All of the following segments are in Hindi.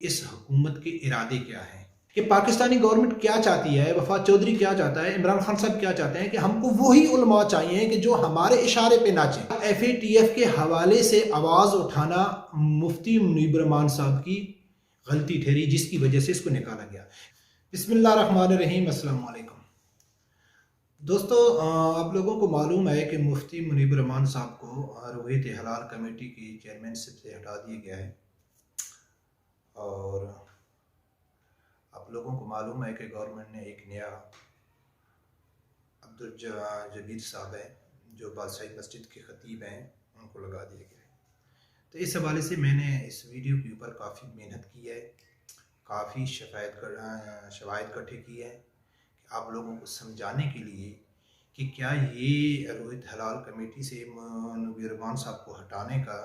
इस हुकूमत के इरादे क्या हैं, कि पाकिस्तानी गवर्नमेंट क्या चाहती है, वफाद चौधरी क्या चाहता है, इमरान खान साहब क्या चाहते हैं कि हमको वही उलमा चाहिए कि जो हमारे इशारे पे नाचें। FATF के हवाले से आवाज़ उठाना मुफ्ती मुनीब रहमान साहब की गलती ठहरी, जिसकी वजह से इसको निकाला गया। बिस्मिल्लाहिर्रहमानिर्रहीम, अस्सलाम वालेकुम दोस्तों। आप लोगों को मालूम है कि मुफ्ती मुनीब रहमान साहब को रोहित हलाल कमेटी की चेयरमैनशिप से हटा दिया गया है। और आप लोगों को मालूम है कि गवर्नमेंट ने एक नया अब्दुल जबीर साहब है जो बादशाही मस्जिद के ख़तीब हैं, उनको लगा दिया गया है। तो इस हवाले से मैंने इस वीडियो के ऊपर काफ़ी मेहनत की है, काफ़ी शवाहिद इकट्ठे की है कि आप लोगों को समझाने के लिए कि क्या ये रोहित हलाल कमेटी से मुनीब रहमान साहब को हटाने का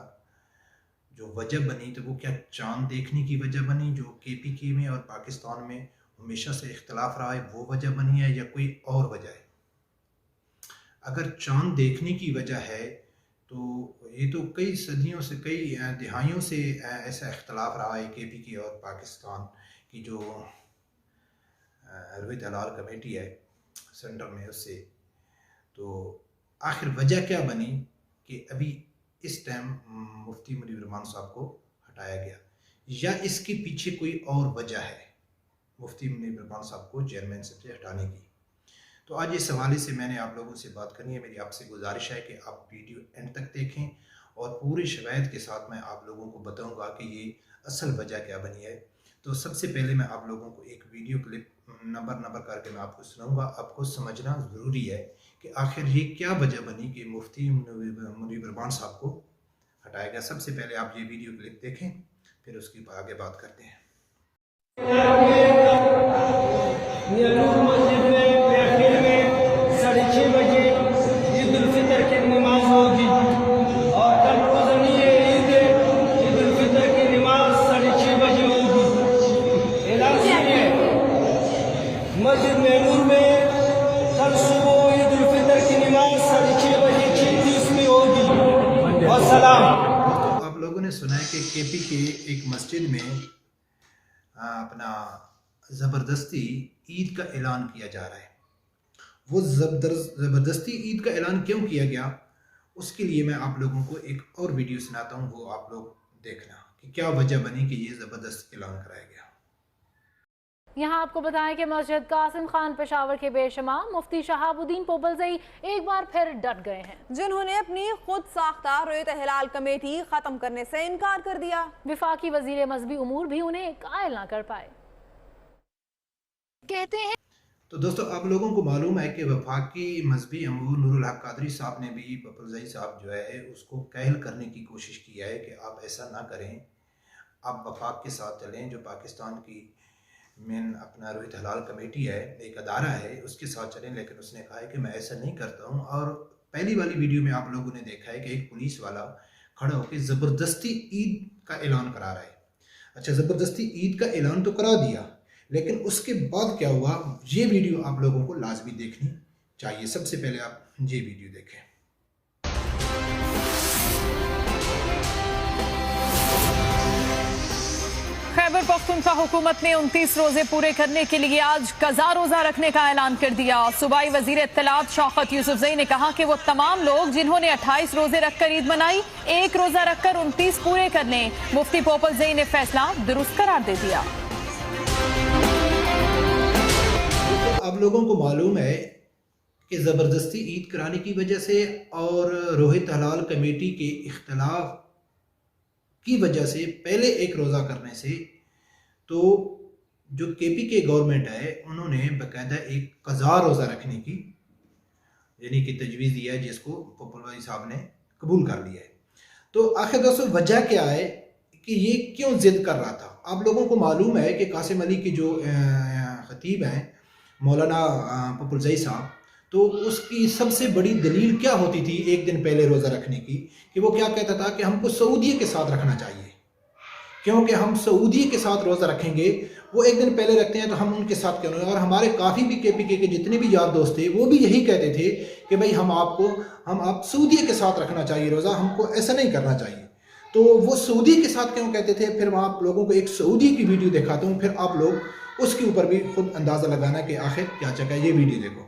जो वजह बनी, तो वो क्या चांद देखने की वजह बनी जो KPK में और पाकिस्तान में हमेशा से इख्तलाफ रहा है, वो वजह बनी है या कोई और वजह है। अगर चांद देखने की वजह है तो ये तो कई सदियों से, कई दिहाइयों से ऐसा इख्तलाफ रहा है KPK और पाकिस्तान की जो रोहित हलाल कमेटी है सेंटर में, उससे तो आखिर वजह क्या बनी कि अभी इस टाइम मुफ्ती मुनीब रहमान साहब को हटाया गया, या इसके पीछे कोई और वजह है मुफ्ती मुनीब रहमान साहब को चेयरमैनशिप से हटाने की। तो आज इस हवाले से मैंने आप लोगों से बात करनी है। मेरी आपसे गुजारिश है कि आप वीडियो एंड तक देखें और पूरे शवाहिद के साथ मैं आप लोगों को बताऊंगा कि ये असल वजह क्या बनी है। तो सबसे पहले मैं आप लोगों को एक वीडियो क्लिप नंबर करके मैं आपको सुनाऊंगा। आपको समझना ज़रूरी है कि आखिर ये क्या वजह बनी कि मुफ्ती मुनीब रहमान साहब को हटाया गया। सबसे पहले आप ये वीडियो क्लिप देखें, फिर उसकी आगे बात करते हैं। मस्जिद में महफिल में 6:30 बजे ईद उल फितर की नमाज होगी और कल रोज़ ईद उल फितर की नमाज 6:30 बजे होगी। ऐलान सुनिए, मस्जिद महमूर में कल सुबह ईद उल फितर की नमाज 6:30 बजे 6:30 में होगी। और सलाम। तो आप लोगों ने सुना है कि KPK एक मस्जिद में अपना ज़बरदस्ती ईद का ऐलान किया जा रहा है। वो ज़बरदस्ती ईद का ऐलान क्यों किया गया, उसके लिए मैं आप लोगों को एक और वीडियो सुनाता हूँ, वो आप लोग देखना कि क्या वजह बनी कि ये ज़बरदस्त ऐलान कराया गया। यहाँ आपको बताएं कि मस्जिद कासिम खान पेशावर के बेशुमा मुफ्ती शहाबुद्दीन पोपलजई एक बार फिर डट गए हैं, जिन्होंने अपनी खुद साख्ता रोहित हलाल कमेटी खत्म करने से इनकार कर दिया। विफाकी वजीर मजहबी उमूर भी उन्हें कायल ना कर पाए। कहते हैं तो दोस्तों, आप लोगों को मालूम है कि वफाकी मजहबी अमूर नूरुल हक कादरी साहब ने भी पोपलजई साहब जो है उसको कायल करने की कोशिश की है कि आप ऐसा ना करें, आप वफाक के साथ चलें, जो पाकिस्तान की मेन अपना रोहित हलाल कमेटी है, एक अदारा है, उसके साथ चलें। लेकिन उसने कहा है कि मैं ऐसा नहीं करता हूँ। और पहली वाली वीडियो में आप लोगों ने देखा है कि एक पुलिस वाला खड़ा होकर ज़बरदस्ती ईद का ऐलान करा रहा है। अच्छा, ज़बरदस्ती ईद का ऐलान तो करा दिया, लेकिन उसके बाद क्या हुआ, ये वीडियो आप लोगों को लाजमी देखनी चाहिए। सबसे पहले आप ये वीडियो देखें। खैबर पख्तूनख्वा हुकूमत ने 29 रोजे पूरे करने के लिए आज कज़ा रोजा रखने का ऐलान कर दिया। सूबाई वजीर इत्तलात शौकत यूसुफजई ने कहा कि वो तमाम लोग जिन्होंने 28 रोजे रखकर ईद मनाई, एक रोजा रखकर 29 पूरे कर लें। मुफ्ती पोपलजई ने फैसला दुरुस्त करार दे दिया। आप लोगों को मालूम है कि ज़बरदस्ती ईद कराने की वजह से और रोहित हलाल कमेटी के इख्तलाफ की वजह से पहले एक रोज़ा करने से, तो जो KPK गवर्नमेंट है उन्होंने बाकायदा एक कज़ा रोज़ा रखने की यानी कि तजवीज़ दिया है, जिसको पोपलजई साहब ने कबूल कर लिया है। तो आखिर दोस्तों, वजह क्या है कि ये क्यों ज़िद कर रहा था। आप लोगों को मालूम है कि कासिम अली के जो ख़तीब हैं मौलाना पोपलजई साहब, तो उसकी सबसे बड़ी दलील क्या होती थी एक दिन पहले रोज़ा रखने की, कि वो क्या कहता था कि हमको सऊदी के साथ रखना चाहिए, क्योंकि हम सऊदी के साथ रोज़ा रखेंगे, वो एक दिन पहले रखते हैं तो हम उनके साथ क्यों नहीं। और हमारे काफ़ी भी KPK के जितने भी यार दोस्त थे वो भी यही कहते थे कि भाई आप सऊदी के साथ रखना चाहिए रोज़ा, हमको ऐसा नहीं करना चाहिए। तो वो सऊदी के साथ क्यों कहते थे, फिर मैं आप लोगों को एक सऊदी की वीडियो दिखाता हूँ, फिर आप लोग उसके ऊपर भी खुद अंदाज़ा लगाना कि आखिर क्या चक्कर है। ये वीडियो देखो।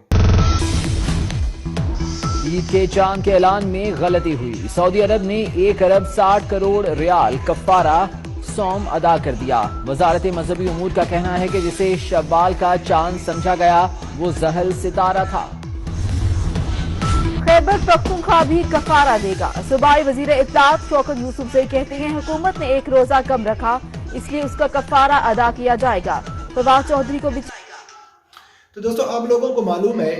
ईद के चांद के ऐलान में गलती हुई। सऊदी अरब ने 1 अरब 60 करोड़ रियाल कफ़ारा सौम अदा कर दिया। वजारत मजहबी उमूर का कहना है कि जिसे शव्वाल का चांद समझा गया वो जहल सितारा था। खैबर पख्तूनख्वा भी कफारा देगा। सूबाई वजीर इत्तलात शौकत यूसुफजई कहते हैं हुकूमत ने 1 रोजा कम रखा, इसलिए उसका कफारा अदा किया जाएगा। फवाद चौधरी को भी। तो दोस्तों आप लोगों को मालूम है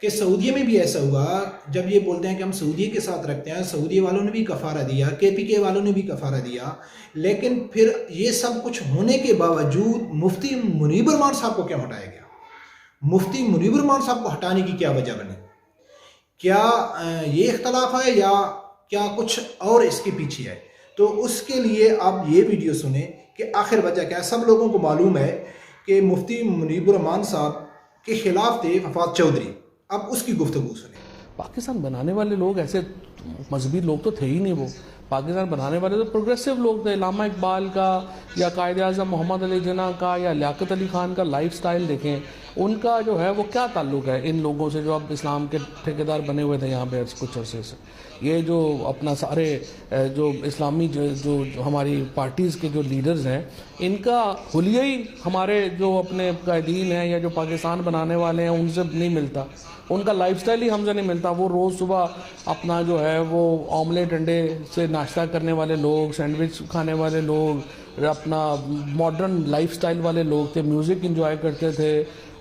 कि सऊदी में भी ऐसा हुआ, जब ये बोलते हैं कि हम सऊदी के साथ रखते हैं, सऊदी वालों ने भी कफारा दिया, KPK वालों ने भी कफारा दिया, लेकिन फिर ये सब कुछ होने के बावजूद मुफ्ती मुनीब रहमान साहब को क्यों हटाया गया? मुफ्ती मुनीब रहमान साहब को हटाने की क्या वजह बनी? क्या ये इख्तलाफ है या क्या कुछ और इसके पीछे है? तो उसके लिए आप ये वीडियो सुने कि आखिर वजह क्या है। सब लोगों को मालूम है कि मुफ्ती मुनीब रहमान साहब के खिलाफ थे फवाद चौधरी। अब उसकी गुफ्तगू सुने। पाकिस्तान बनाने वाले लोग ऐसे मजहबी लोग तो थे ही नहीं। वो पाकिस्तान बनाने वाले तो प्रोग्रेसिव लोग थे। इलामा इकबाल का या कायद आज़म मोहम्मद अली जिन्ना का या लियाकत अली ख़ान का लाइफस्टाइल देखें, उनका जो है वो क्या ताल्लुक़ है इन लोगों से जो अब इस्लाम के ठेकेदार बने हुए थे यहाँ पे कुछ अरसे से। ये जो अपना सारे जो इस्लामी जो हमारी पार्टीज़ के जो लीडर्स हैं, इनका हुलिया ही हमारे जो अपने कायदीन हैं या जो पाकिस्तान बनाने वाले हैं उनसे नहीं मिलता। उनका लाइफस्टाइल ही हमसे नहीं मिलता। वो रोज़ सुबह अपना जो है वो ऑमलेट अंडे से नाश्ता करने वाले लोग, सैंडविच खाने वाले लोग, अपना मॉडर्न लाइफस्टाइल वाले लोग थे, म्यूज़िक इंजॉय करते थे,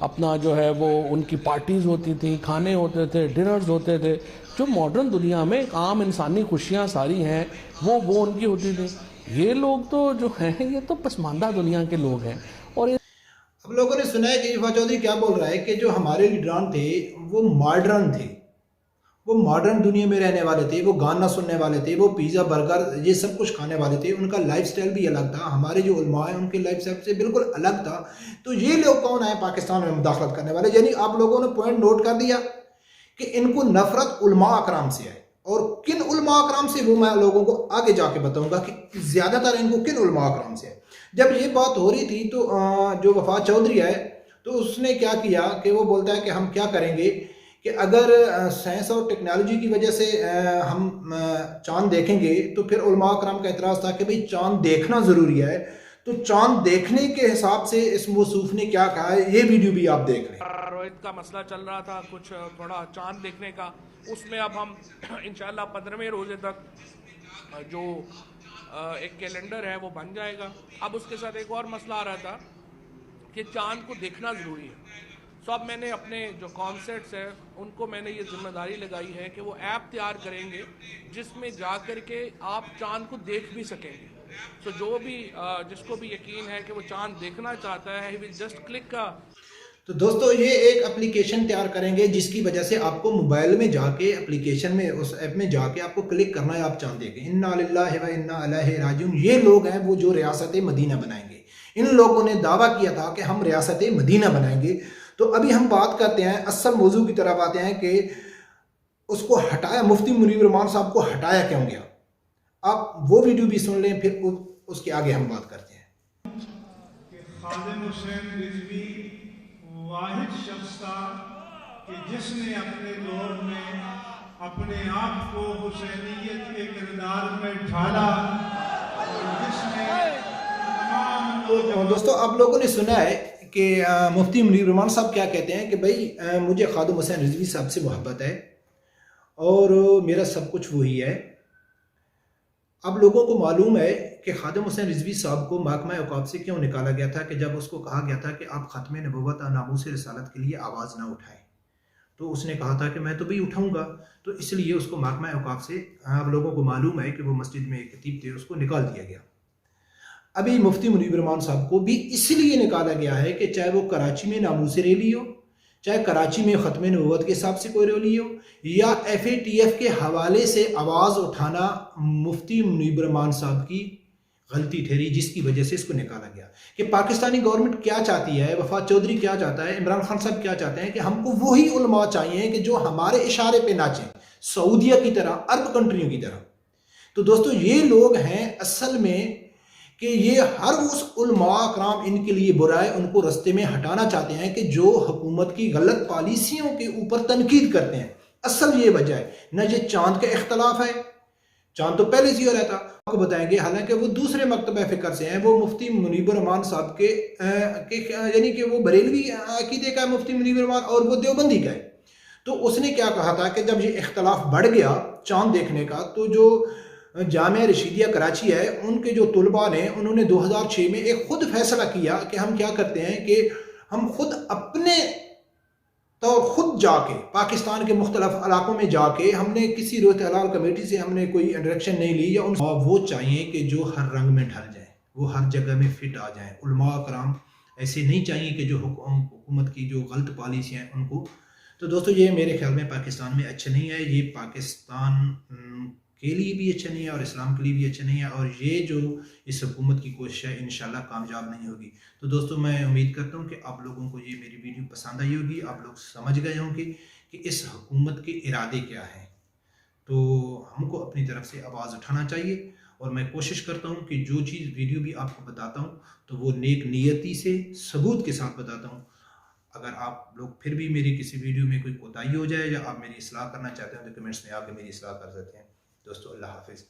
अपना जो है वो उनकी पार्टीज़ होती थी, खाने होते थे, डिनर्स होते थे। जो मॉडर्न दुनिया में एक आम इंसानी खुशियाँ सारी हैं वो उनकी होती थी। ये लोग तो जो हैं ये तो पसमानदा दुनिया के लोग हैं। और अब लोगों ने सुना है कि फवाद चौधरी क्या बोल रहा है कि जो हमारे लीडरान थे वो मॉडर्न थे, वो मॉडर्न दुनिया में रहने वाले थे, वो गाना सुनने वाले थे, वो पिज़्ज़ा बर्गर ये सब कुछ खाने वाले थे, उनका लाइफस्टाइल भी अलग था। हमारे जो उलमा हैं उनके लाइफस्टाइल से बिल्कुल अलग था। तो ये लोग कौन आए पाकिस्तान में मुदाखलत करने वाले? यानी आप लोगों ने पॉइंट नोट कर दिया कि इनको नफरत उलमा अकराम से है। और किन उलमा अकराम से वो मैं लोगों को आगे जाके बताऊंगा कि ज़्यादातर इनको किन उलमा अकराम से है। जब ये बात हो रही थी तो जो फवाद चौधरी है तो उसने क्या किया कि वो बोलता है कि हम क्या करेंगे कि अगर साइंस और टेक्नोलॉजी की वजह से हम चांद देखेंगे तो फिर उलमा अकराम का एतराज़ था कि भाई चांद देखना ज़रूरी है। तो चांद देखने के हिसाब से इस मौसूफ ने क्या कहा है, ये वीडियो भी आप देख लें। रोहित का मसला चल रहा था कुछ थोड़ा चांद देखने का, उसमें अब हम इंशाल्लाह 15वें रोज़े तक जो एक कैलेंडर है वो बन जाएगा। अब उसके साथ एक और मसला आ रहा था कि चांद को देखना ज़रूरी है। तो अब मैंने अपने जो कॉन्सर्ट्स हैं उनको मैंने ये जिम्मेदारी लगाई है कि वो ऐप तैयार करेंगे जिसमें जा कर के आप चांद को देख भी सकेंगे। तो जो भी जिसको भी यकीन है कि वो चांद देखना चाहता है, ही विल जस्ट क्लिक का। तो दोस्तों ये एक एप्लीकेशन तैयार करेंगे जिसकी वजह से आपको मोबाइल में जाके एप्लीकेशन में उस ऐप में जाके आपको क्लिक करना है, आप चांद देखें। इन्ना लिल्लाहि व इन्ना इलैहि राजिऊन। ये लोग हैं वो जो रियासत मदीना बनाएंगे। इन लोगों ने दावा किया था कि हम रियासत मदीना बनाएंगे। तो अभी हम बात करते हैं असल मौजू की तरफ आते हैं कि उसको हटाया, मुफ्ती मुनीब रहमान साहब को हटाया क्यों गया। आप वो वीडियो भी सुन लें, फिर उसके आगे हम बात करते हैं। खादिम हुसैन रिजवी वाहिद शख्स था कि जिसने अपने दौर में अपने आप को हुसैनियत के किरदार में ढाला और जिसने तमाम दोस्तों आप लोगों ने सुना है कि मुफ्ती मुनीब रहमान साहब क्या कहते हैं कि भाई मुझे खादिम हुसैन रिजवी साहब से मोहब्बत है और मेरा सब कुछ वही है। अब लोगों को मालूम है कि खादिम हुसैन रिजवी साहब को महकमा औकाफ से क्यों निकाला गया था कि जब उसको कहा गया था कि आप ख़त्म नबुव्वत और नामूस रिसालत के लिए आवाज़ ना उठाएं, तो उसने कहा था कि मैं तो भी उठाऊंगा। तो इसलिए उसको महकमा औकाफ से, आप लोगों को मालूम है कि वो मस्जिद में एक खतीब थे, उसको निकाल दिया गया। अभी मुफ्ती मुनीब रहमान साहब को भी इसलिए निकाला गया है कि चाहे वो कराची में नामूस रैली हो, चाहे कराची में ख़त्म नबुव्वत के हिसाब से कोई रैली हो, या FATF के हवाले से आवाज़ उठाना मुफ्ती मुनीब रहमान साहब की गलती ठहरी, जिसकी वजह से इसको निकाला गया। कि पाकिस्तानी गवर्नमेंट क्या चाहती है, फवाद चौधरी क्या चाहता है, इमरान खान साहब क्या चाहते हैं कि हमको वही उलमा चाहिए कि जो हमारे इशारे पे नाचें, सऊदिया की तरह, अरब कंट्रियों की तरह। तो दोस्तों ये लोग हैं असल में कि ये हर उस उलमा कराम इनके लिए बुरा है, उनको रास्ते में हटाना चाहते हैं कि जो हुकूमत की गलत पॉलिसियों के ऊपर तनकीद करते हैं। असल ये वजह है, न ये चांद का इख्तलाफ है, चांद तो पहले से हो रहता, आपको बताएंगे। हालांकि वो दूसरे मकतबा फ़िक्र से हैं, वो मुफ्ती मुनीबर रहमान साहब के यानी कि वो बरेलवी अकीदे का मुफ्ती मुनीबर रहमान और वो देवबंदी का है। तो उसने क्या कहा था कि जब ये इख्तलाफ बढ़ गया चांद देखने का, तो जो जामिया रशीदिया कराची है उनके जो तुलबा ने, उन्होंने 2006 में एक खुद फैसला किया कि हम क्या करते हैं कि हम खुद अपने तो खुद जाके पाकिस्तान के मुख्तलिफ इलाकों में जाके, हमने किसी रोहित हलाल कमेटी से हमने कोई इंटरेक्शन नहीं ली, या वो चाहिए कि जो हर रंग में ढल जाए, वो हर जगह में फिट आ जाए। उलमा कराम ऐसे नहीं चाहिए कि जो हुकूमत की जो गलत पॉलिसियाँ हैं उनको। तो दोस्तों ये मेरे ख्याल में पाकिस्तान में अच्छा नहीं है, ये पाकिस्तान के लिए भी अच्छा नहीं है और इस्लाम के लिए भी अच्छा नहीं है, और ये जो इस हुकूमत की कोशिश है इंशाल्लाह कामयाब नहीं होगी। तो दोस्तों मैं उम्मीद करता हूँ कि आप लोगों को ये मेरी वीडियो पसंद आई होगी, आप लोग समझ गए होंगे कि इस हुकूमत के इरादे क्या हैं। तो हमको अपनी तरफ से आवाज़ उठाना चाहिए, और मैं कोशिश करता हूँ कि जो चीज़ वीडियो भी आपको बताता हूँ तो वो नेक नीयती से सबूत के साथ बताता हूँ। अगर आप लोग फिर भी मेरी किसी वीडियो में कोई कोताही हो जाए या आप मेरी इस्लाह करना चाहते हैं तो कमेंट्स में आके मेरी इस्लाह कर सकते हैं। दोस्तों अल्लाह हाफिज़।